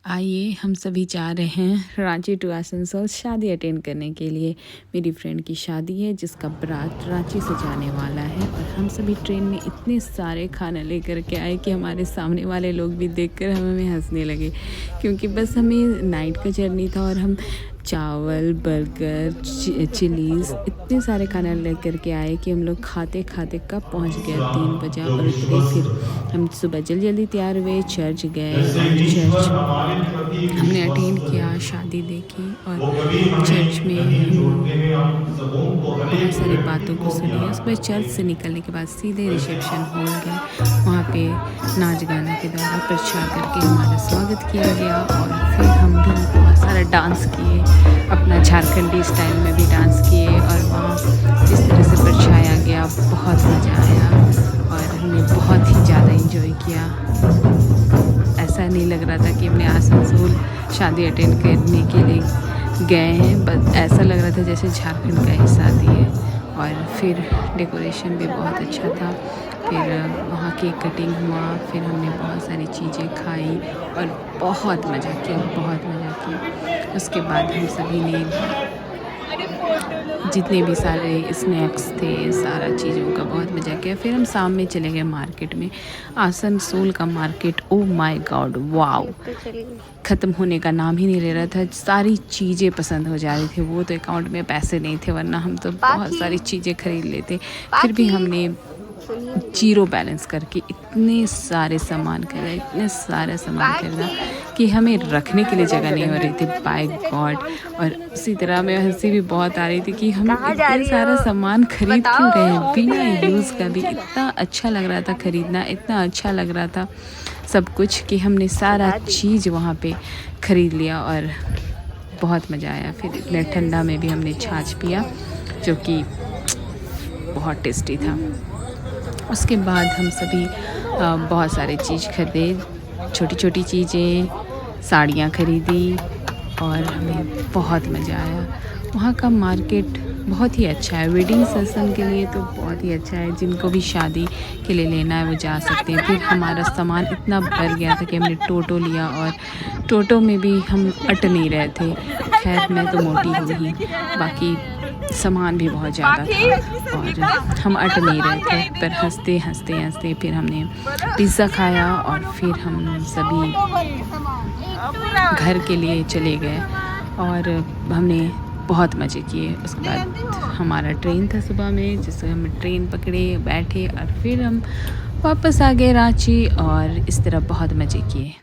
आइए हम सभी जा रहे हैं रांची टू आसनसोल शादी अटेंड करने के लिए। मेरी फ्रेंड की शादी है जिसका बारात रांची से जाने वाला है और हम सभी ट्रेन में इतने सारे खाना लेकर के आए कि हमारे सामने वाले लोग भी देखकर हमें हंसने लगे, क्योंकि बस हमें नाइट का जर्नी था और हम चावल, बर्गर, चिलीज़ इतने सारे खाना लेकर के आए कि हम लोग खाते खाते कब पहुंच गए 3 बजे और उतरे। फिर हम सुबह जल्दी तैयार हुए, चर्च गए और चर्च हमने अटेंड किया, शादी देखी और चर्च में बहुत सारी बातों को सुनी। उसके बाद चर्च से निकलने के बाद सीधे रिसेप्शन हॉल गए। वहाँ पे नाच गाने के द्वारा प्रचार करके हमारा स्वागत किया गया और फिर हम भी बहुत सारा डांस किए, अपना झारखंडी स्टाइल में भी डांस किए और वहाँ जिस तरह से परछाया गया बहुत मज़ा आया और हमने बहुत ही ज़्यादा इंजॉय किया। ऐसा नहीं लग रहा था कि हमने आसनसोल शादी अटेंड करने के लिए गए हैं, बस ऐसा लग रहा था जैसे झारखंड का ही शादी है। और फिर डेकोरेशन भी बहुत अच्छा था। फिर वहाँ केक कटिंग हुआ, फिर हमने बहुत सारी चीज़ें खाई और बहुत मज़ा किया। उसके बाद हम सभी ने जितने भी सारे स्नैक्स थे, सारा चीज़ों का बहुत मज़ा किया। फिर हम शाम में चले गए मार्केट में। आसनसोल का market, oh my God, wow, ख़त्म होने का नाम ही नहीं ले रहा था। सारी चीज़ें पसंद हो जा रही थी। वो तो अकाउंट में पैसे नहीं थे, वरना हम तो बहुत सारी चीज़ें खरीद लेते। फिर भी हमने जीरो बैलेंस करके इतने सारे सामान खरीदा कि हमें रखने के लिए जगह नहीं हो रही थी, बाय गॉड। और उसी तरह में हंसी भी बहुत आ रही थी कि हम इतना सारा सामान खरीद क्यों रहे हैं बिना यूज़ का भी। इतना अच्छा लग रहा था खरीदना, इतना अच्छा लग रहा था सब कुछ कि हमने सारा चीज़ वहाँ पे ख़रीद लिया और बहुत मज़ा आया। फिर इतने ठंडा में भी हमने छाछ पिया जो कि बहुत टेस्टी था। उसके बाद हम सभी बहुत सारे चीज़ खरीदे, छोटी छोटी चीज़ें, साड़ियाँ खरीदी और हमें बहुत मज़ा आया। वहाँ का मार्केट बहुत ही अच्छा है, वेडिंग सेशन के लिए तो बहुत ही अच्छा है। जिनको भी शादी के लिए लेना है वो जा सकते हैं। फिर हमारा सामान इतना भर गया था कि हमने टोटो लिया और टोटो में भी हम अट नहीं रहे थे। खैर मैं तो मोटी हूँ ही, बाकी सामान भी बहुत ज़्यादा था और हम अट नहीं रहे थे। पर हंसते फिर हमने पिज़्ज़ा खाया और फिर हम सभी घर के लिए चले गए और हमने बहुत मज़े किए। उसके बाद हमारा ट्रेन था सुबह में, जिससे हम ट्रेन पकड़े, बैठे और फिर हम वापस आ गए रांची और इस तरह बहुत मज़े किए।